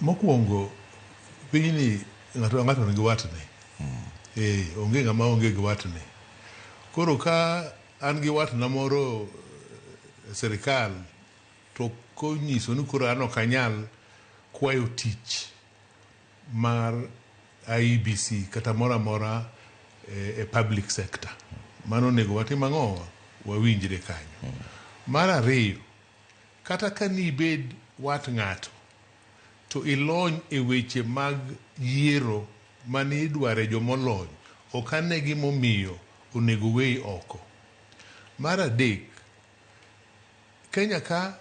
Mokwongo pinyni ng'ato nigi watne. Onge ng'ama onge gi watne. Koro ka an gi watna moro serikal to konyiso ni koro an ok anyal kwayo tich mar IEBC kata mora mora e public sector. Mano onego watim ang'o? Wawinjre kanyo. Mar ariyo, kata ka nibed wat ng'ato to ilony e weche mag yiero mani idware jomolony, ok ane gimomiyo onego weyi oko. Mar adek, Kenya ka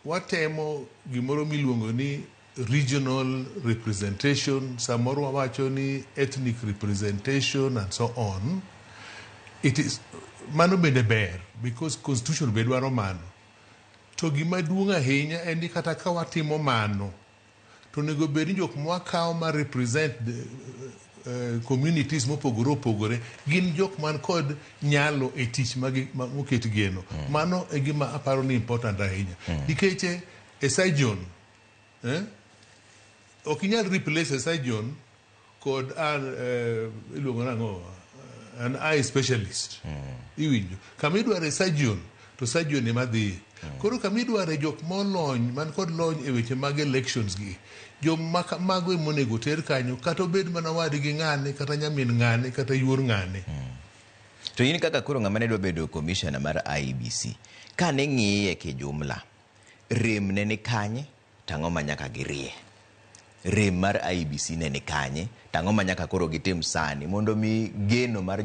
watemo gimoro miluongo ni regional representation, samoro wawacho ni ethnic representation and so on. It is mano bende ber because constitution be dwaro mano. To gima duong' ahinya en ni kata ka watimo mano to nego bed ni jok mwakawo ma represent communities mopogore opogore gin jok man kod nyalo e tich moket geno. Mano e gima aparo ni important ahinya. Nikech e surgeon ok inyal replace a surgeon kod iluongo nang'o an eye specialist. Iwinjo kama idware surgeon to surgeon ema dhi. Koro kama idware jok molony man kod lony e weche mag elections gi, jok mago monego ter kanyo, kata obed mana wadgi ng'ane kata nyamin ng'ane kata yuor ng'ane. To in kaka koro ng'ama ne dwa bedo commissioner mar IEBC, ka ne ng'iye kijumla, rem ne ni kanye, tang'o ma nyaka girie. Rem mar IEBC ne ni kanye, tang'o ma nyaka koro gitim sani mondo mi geno mar